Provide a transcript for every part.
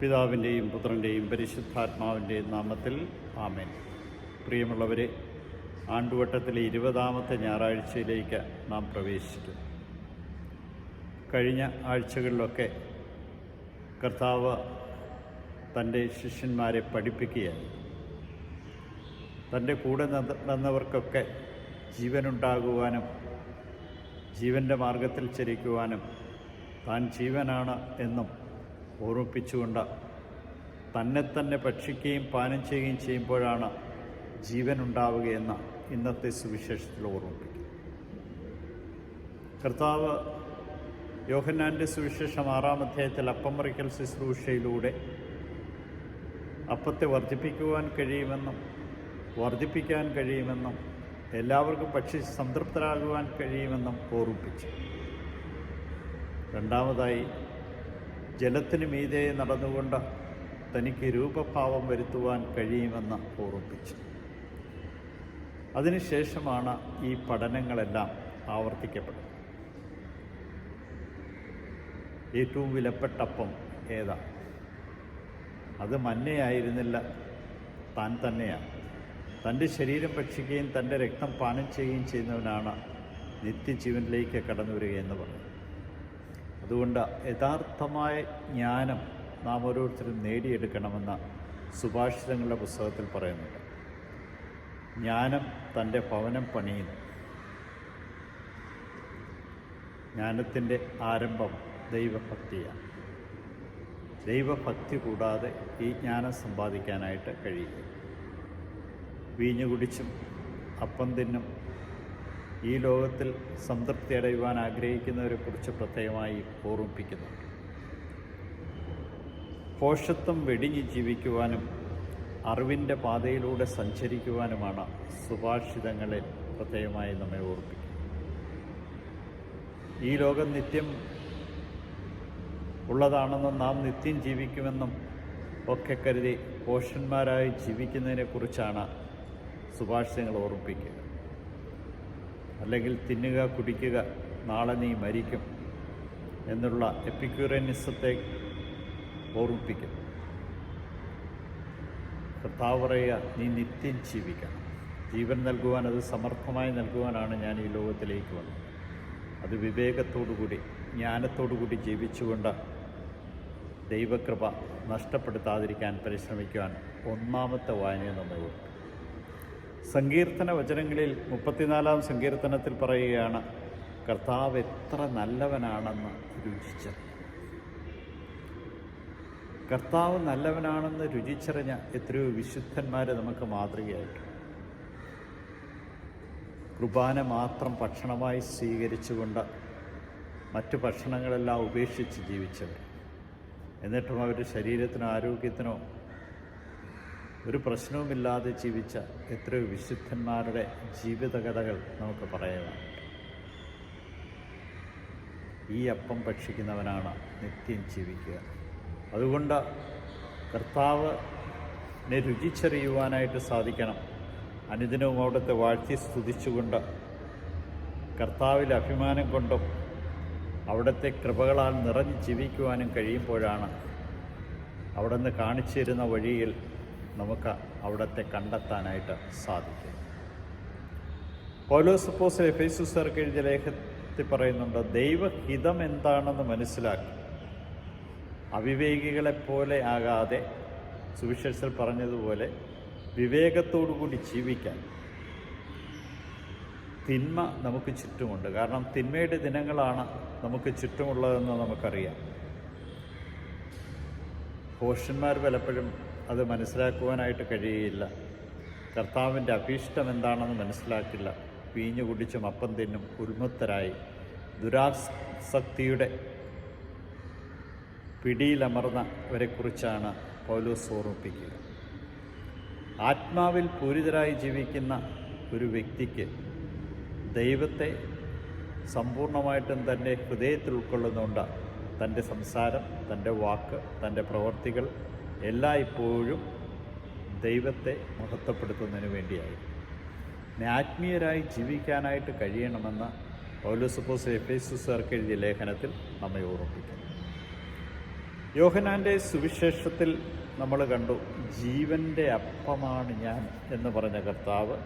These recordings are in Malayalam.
പിതാവിൻ്റെയും പുത്രൻ്റെയും പരിശുദ്ധാത്മാവിൻ്റെയും നാമത്തിൽ ആമേൻ. പ്രിയമുള്ളവരെ, ആണ്ടുവട്ടത്തിലെ 20ാമത്തെ ഞായറാഴ്ചയിലേക്ക് നാം പ്രവേശിക്കും. കഴിഞ്ഞ ആഴ്ചകളിലൊക്കെ കർത്താവ് തൻ്റെ ശിഷ്യന്മാരെ പഠിപ്പിക്കുകയായി. തൻ്റെ കൂടെ നടന്നവർക്കൊക്കെ ജീവനുണ്ടാകുവാനും ജീവൻ്റെ മാർഗത്തിൽ ചരിക്കുവാനും താൻ ജീവനാണ് എന്നും ഓർമ്മിപ്പിച്ചുകൊണ്ട് തന്നെ ഭക്ഷിക്കുകയും പാനം ചെയ്യുകയും ചെയ്യുമ്പോഴാണ് ജീവനുണ്ടാവുകയെന്ന് ഇന്നത്തെ സുവിശേഷത്തിൽ ഓർമ്മിപ്പിക്കും. കർത്താവ് യോഹന്നാൻ്റെ സുവിശേഷം 6-ാം അധ്യായത്തിൽ അപ്പം മുറിക്കൽ ശുശ്രൂഷയിലൂടെ അപ്പത്തെ വർദ്ധിപ്പിക്കുവാൻ കഴിയുമെന്നും വർദ്ധിപ്പിക്കാൻ കഴിയുമെന്നും എല്ലാവർക്കും ഭക്ഷിച്ച് സംതൃപ്തരാകുവാൻ കഴിയുമെന്നും ഓർമ്മിപ്പിച്ചു. രണ്ടാമതായി ജലത്തിന് മീതെ നടന്നുകൊണ്ട് തനിക്ക് രൂപഭാവം വരുത്തുവാൻ കഴിയുമെന്ന് ഓർമ്മിപ്പിച്ചു. അതിനുശേഷമാണ് ഈ പഠനങ്ങളെല്ലാം ആവർത്തിക്കപ്പെടുന്നത്. ഏറ്റവും വിലപ്പെട്ട അപ്പം ഏതാ? അത് മന്നയായിരുന്നില്ല, താൻ തന്നെയാണ്. തൻ്റെ ശരീരം ഭക്ഷിക്കുകയും തൻ്റെ രക്തം പാനം ചെയ്യുകയും ചെയ്യുന്നവനാണ് നിത്യജീവനിലേക്ക് കടന്നു വരികയെന്ന് പറയും. അതുകൊണ്ട് യഥാർത്ഥമായ ജ്ഞാനം നാം ഓരോരുത്തരും നേടിയെടുക്കണമെന്ന് സുഭാഷിതങ്ങളുടെ പുസ്തകത്തിൽ പറയുന്നുണ്ട്. ജ്ഞാനം തൻ്റെ ഭവനം പണിയുന്നു. ജ്ഞാനത്തിൻ്റെ ആരംഭം ദൈവഭക്തിയാണ്. ദൈവഭക്തി കൂടാതെ ഈ ജ്ഞാനം സമ്പാദിക്കാനായിട്ട് കഴിയില്ല. വീഞ്ഞു കുടിച്ചും അപ്പം തിന്നും ഈ ലോകത്തിൽ സംതൃപ്തി അടയുവാൻ ആഗ്രഹിക്കുന്നവരെക്കുറിച്ച് പ്രത്യേകമായി ഓർമ്മിപ്പിക്കുന്നുണ്ട്. ഭോഷത്വം വെടിഞ്ഞ് ജീവിക്കുവാനും അറിവിൻ്റെ പാതയിലൂടെ സഞ്ചരിക്കുവാനുമാണ് സുഭാഷിതങ്ങളെ പ്രത്യേകമായി നമ്മെ ഓർമ്മിപ്പിക്കുന്നത്. ഈ ലോകം നിത്യം ഉള്ളതാണെന്നും നാം നിത്യം ജീവിക്കുമെന്നും ഒക്കെ കരുതി ഭോഷന്മാരായി ജീവിക്കുന്നതിനെക്കുറിച്ചാണ് സുഭാഷിതങ്ങൾ ഓർമ്മിപ്പിക്കുക. അല്ലെങ്കിൽ തിന്നുക കുടിക്കുക, നാളെ നീ മരിക്കും എന്നുള്ള എപ്പിക്യൂറിയനിസത്തെ ഓർമ്മിപ്പിക്കും. കർത്താവ് പറയുക, നീ നിത്യം ജീവിക്കണം. ജീവൻ നൽകുവാൻ, അത് സമർത്ഥമായി നൽകുവാനാണ് ഞാൻ ഈ ലോകത്തിലേക്ക് വന്നത്. അത് വിവേകത്തോടുകൂടി ജ്ഞാനത്തോടുകൂടി ജീവിച്ചുകൊണ്ട് ദൈവകൃപ നഷ്ടപ്പെടുത്താതിരിക്കാൻ പരിശ്രമിക്കുവാൻ 1-ാമത്തെ വായനയെ നമ്മൾ ഓർക്കും. സങ്കീർത്തന വചനങ്ങളിൽ 34-ാം സങ്കീർത്തനത്തിൽ പറയുകയാണ്, കർത്താവ് എത്ര നല്ലവനാണെന്ന് രുചിച്ചറിഞ്ഞ. കർത്താവ് നല്ലവനാണെന്ന് രുചിച്ചറിഞ്ഞ എത്രയോ വിശുദ്ധന്മാരെ നമുക്ക് മാതൃകയായിട്ട്. കുർബാന മാത്രം ഭക്ഷണമായി സ്വീകരിച്ചുകൊണ്ട് മറ്റു ഭക്ഷണങ്ങളെല്ലാം ഉപേക്ഷിച്ച് ജീവിച്ചവർ. എന്നിട്ടും അവരുടെ ശരീരത്തിനോ ആരോഗ്യത്തിനോ ഒരു പ്രശ്നവുമില്ലാതെ ജീവിച്ച എത്രയോ വിശുദ്ധന്മാരുടെ ജീവിതകഥകൾ നമുക്ക് പറയാനാണ്. ഈ അപ്പം ഭക്ഷിക്കുന്നവനാണ് നിത്യം ജീവിക്കുക. അതുകൊണ്ട് കർത്താവിനെ രുചിച്ചറിയുവാനായിട്ട് സാധിക്കണം. അനുദിനവും അവിടുത്തെ വാഴ്ത്തി സ്തുതിച്ചുകൊണ്ട് കർത്താവിൽ അഭിമാനം കൊണ്ടും അവിടുത്തെ കൃപകളാൽ നിറഞ്ഞ് ജീവിക്കുവാനും കഴിയുമ്പോഴാണ് അവിടുന്ന് കാണിച്ചു തരുന്ന വഴിയിൽ നമുക്ക് അവിടത്തെ കണ്ടെത്താനായിട്ട് സാധിക്കും. പൗലോസ് അപ്പോസ്തലൻ എഫേസ്യർക്ക് എഴുതിയ ലേഖനത്തിൽ പറയുന്നുണ്ട്, ദൈവഹിതം എന്താണെന്ന് മനസ്സിലാക്കി അവിവേകികളെപ്പോലെ ആകാതെ, സുവിശേഷത്തിൽ പറഞ്ഞതുപോലെ വിവേകത്തോടുകൂടി ജീവിക്കാൻ. തിന്മ നമുക്ക് ചുറ്റുമുണ്ട്. കാരണം തിന്മയുടെ ദിനങ്ങളാണ് നമുക്ക് ചുറ്റുമുള്ളതെന്ന് നമുക്കറിയാം. ഭോഷന്മാർ പലപ്പോഴും അത് മനസ്സിലാക്കുവാനായിട്ട് കഴിയുകയില്ല. കർത്താവിൻ്റെ അഭീഷ്ടം എന്താണെന്ന് മനസ്സിലാക്കില്ല. വീഞ്ഞു കുടിച്ചും അപ്പം തിന്നും ഉന്മത്തരായി ദുരാസക്തിയുടെ പിടിയിലമർന്നവരെക്കുറിച്ചാണ് പൗലോസ് ഓർമ്മിപ്പിക്കുക. ആത്മാവിൽ പൂരിതരായി ജീവിക്കുന്ന ഒരു വ്യക്തിക്ക് ദൈവത്തെ സമ്പൂർണ്ണമായിട്ടും തൻ്റെ ഹൃദയത്തിൽ ഉൾക്കൊള്ളുന്നുണ്ട്. തൻ്റെ സംസാരം, തൻ്റെ വാക്ക്, തൻ്റെ പ്രവർത്തികൾ എല്ലായ്പ്പോഴും ദൈവത്തെ മഹത്വപ്പെടുത്തുന്നതിന് വേണ്ടിയായി. ആത്മീയരായി ജീവിക്കാനായിട്ട് കഴിയണമെന്ന് പൗലോസ് അപ്പോസ്തലൻ എഫേസ്യർക്ക് എഴുതിയ ലേഖനത്തിൽ നമ്മെ ഓർമ്മിപ്പിക്കുന്നു. യോഹന്നാൻ്റെ സുവിശേഷത്തിൽ നമ്മൾ കണ്ടു, ജീവൻ്റെ അപ്പമാണ് ഞാൻ എന്ന് പറഞ്ഞ കർത്താവ്.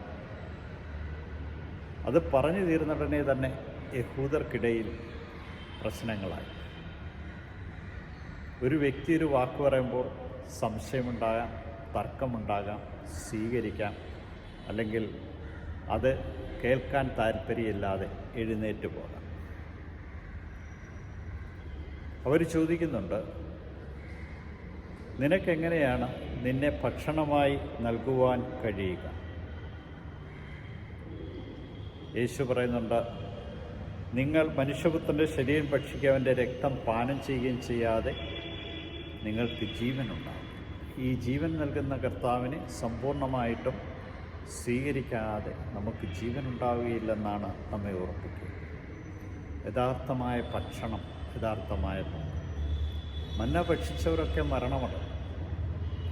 അത് പറഞ്ഞു തീർന്നിടനെ തന്നെ യഹൂദർക്കിടയിൽ പ്രശ്നങ്ങളായി. ഒരു വ്യക്തി ഒരു വാക്ക് പറയുമ്പോൾ സംശയമുണ്ടാകാം, തർക്കമുണ്ടാകാം, സ്വീകരിക്കാം, അല്ലെങ്കിൽ അത് കേൾക്കാൻ താല്പര്യമില്ലാതെ എഴുന്നേറ്റ് പോകാം. അവർ ചോദിക്കുന്നുണ്ട്, നിനക്കെങ്ങനെയാണ് നിന്നെ ഭക്ഷണമായി നൽകുവാൻ കഴിയുക? യേശു പറയുന്നുണ്ട്, നിങ്ങൾ മനുഷ്യപുത്രൻ്റെ ശരീരം ഭക്ഷിക്കുക, അവൻ്റെ രക്തം പാനം ചെയ്യുകയും ചെയ്യാതെ നിങ്ങൾക്ക് ജീവനുണ്ടാകും. ഈ ജീവൻ നൽകുന്ന കർത്താവിനെ സമ്പൂർണ്ണമായിട്ടും സ്വീകരിക്കാതെ നമുക്ക് ജീവനുണ്ടാവുകയില്ലെന്നാണ് നമ്മെ ഓർപ്പിക്കുക. യഥാർത്ഥമായ ഭക്ഷണം, യഥാർത്ഥമായ മന്ന ഭക്ഷിച്ചവരൊക്കെ മരണമടഞ്ഞു.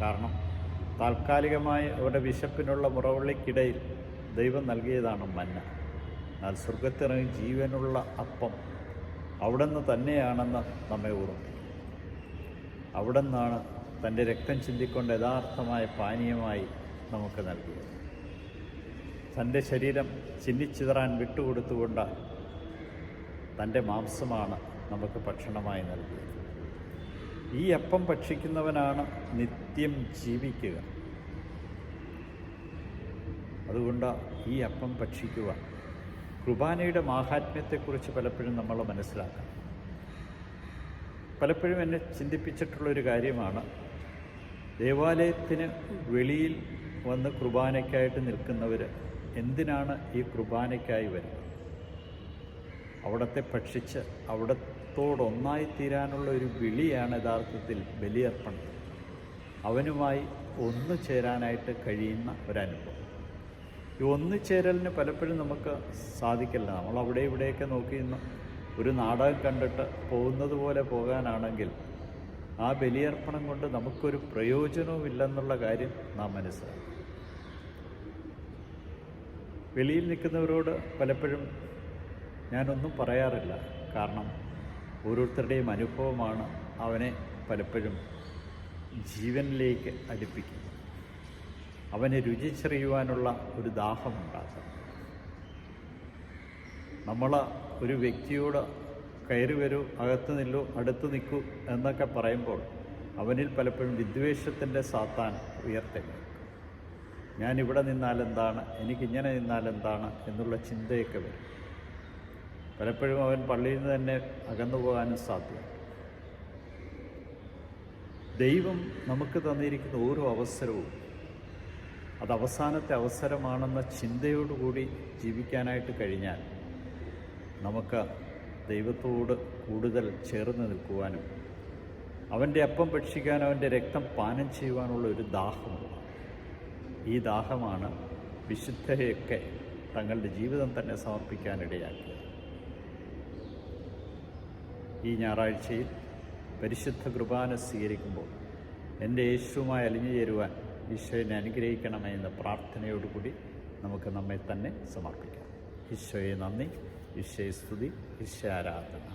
കാരണം താൽക്കാലികമായി അവരുടെ വിശപ്പിനുള്ള മുറവിളിക്കിടയിൽ ദൈവം നൽകിയതാണ് മന്ന. എന്നാൽ സ്വർഗത്തിറങ്ങി ജീവനുള്ള അപ്പം അവിടെ നിന്ന് തന്നെയാണെന്ന് നമ്മെ ഓർമ്മിക്കും. അവിടെ നിന്നാണ് തൻ്റെ രക്തം ചിന്തിക്കൊണ്ട് യഥാർത്ഥമായ പാനീയമായി നമുക്ക് നൽകിയത്. തൻ്റെ ശരീരം ചിന്നിച്ചിതറാൻ വിട്ടുകൊടുത്തുകൊണ്ട് തൻ്റെ മാംസമാണ് നമുക്ക് ഭക്ഷണമായി നൽകിയത്. ഈ അപ്പം ഭക്ഷിക്കുന്നവനാണ് നിത്യം ജീവിക്കുക. അതുകൊണ്ട് ഈ അപ്പം ഭക്ഷിക്കുക. കുർബാനയുടെ മാഹാത്മ്യത്തെക്കുറിച്ച് പലപ്പോഴും നമ്മൾ മനസ്സിലാക്കണം. പലപ്പോഴും എന്നെ ചിന്തിപ്പിച്ചിട്ടുള്ളൊരു കാര്യമാണ്, ദേവാലയത്തിന് വെളിയിൽ വന്ന് കുർബാനയ്ക്കായിട്ട് നിൽക്കുന്നവർ എന്തിനാണ് ഈ കുർബാനയ്ക്കായി വരുന്നത്? അവിടത്തെ ഭക്ഷിച്ച് അവിടത്തോടൊന്നായിത്തീരാനുള്ള ഒരു വിളിയാണ് യഥാർത്ഥത്തിൽ ബലിയർപ്പണം. അവനുമായി ഒന്നു ചേരാനായിട്ട് കഴിയുന്ന ഒരനുഭവം. ഈ ഒന്നുചേരലിന് പലപ്പോഴും നമുക്ക് സാധിക്കില്ല. നമ്മൾ അവിടെ ഇവിടെയൊക്കെ നോക്കി നിന്ന് ഒരു നാടകം കണ്ടിട്ട് പോകുന്നത് പോലെ പോകാനാണെങ്കിൽ ആ ബലിയർപ്പണം കൊണ്ട് നമുക്കൊരു പ്രയോജനവും ഇല്ലെന്നുള്ള കാര്യം നാം മനസ്സിലാക്കും. വെളിയിൽ നിൽക്കുന്നവരോട് പലപ്പോഴും ഞാനൊന്നും പറയാറില്ല. കാരണം ഓരോരുത്തരുടെയും അനുഭവമാണ് അവനെ പലപ്പോഴും ജീവനിലേക്ക് അടുപ്പിക്കുന്നത്. അവനെ രുചിച്ചറിയുവാനുള്ള ഒരു ദാഹമുണ്ടാക്കും. നമ്മൾ ഒരു വ്യക്തിയോട് കയറി വരൂ, അകത്ത് നില്ലൂ, അടുത്ത് നിൽക്കൂ എന്നൊക്കെ പറയുമ്പോൾ അവനിൽ പലപ്പോഴും വിദ്വേഷത്തിൻ്റെ സാത്താൻ ഉയർത്തെഴുന്നേൽക്കും. ഞാനിവിടെ നിന്നാലെന്താണ്, എനിക്കിങ്ങനെ നിന്നാലെന്താണ് എന്നുള്ള ചിന്തയൊക്കെ വരും. പലപ്പോഴും അവൻ പള്ളിയിൽ നിന്ന് തന്നെ അകന്നു പോകാനും സാധ്യത. ദൈവം നമുക്ക് തന്നിരിക്കുന്ന ഓരോ അവസരവും അത് അവസാനത്തെ അവസരമാണെന്ന ചിന്തയോടുകൂടി ജീവിക്കാനായിട്ട് കഴിഞ്ഞാൽ നമുക്ക് ദൈവത്തോട് കൂടുതൽ ചേർന്ന് നിൽക്കുവാനും അവൻ്റെ അപ്പം ഭക്ഷിക്കാനും അവൻ്റെ രക്തം പാനം ചെയ്യുവാനുള്ള ഒരു ദാഹമുണ്ട്. ഈ ദാഹമാണ് വിശുദ്ധരെയൊക്കെ തങ്ങളുടെ ജീവിതം തന്നെ സമർപ്പിക്കാനിടയാക്കിയത്. ഈ ഞായറാഴ്ചയിൽ പരിശുദ്ധ കുർബാന സ്വീകരിക്കുമ്പോൾ എൻ്റെ യേശുവുമായി അലിഞ്ഞു ചേരുവാൻ ഈശോയെ അനുഗ്രഹിക്കണമേ എന്ന പ്രാർത്ഥനയോടുകൂടി നമുക്ക് നമ്മെ തന്നെ സമർപ്പിക്കാം. ഈശോയെ നന്ദി, ഈശോയെ സ്തുതി, ഈശോ ആരാധന.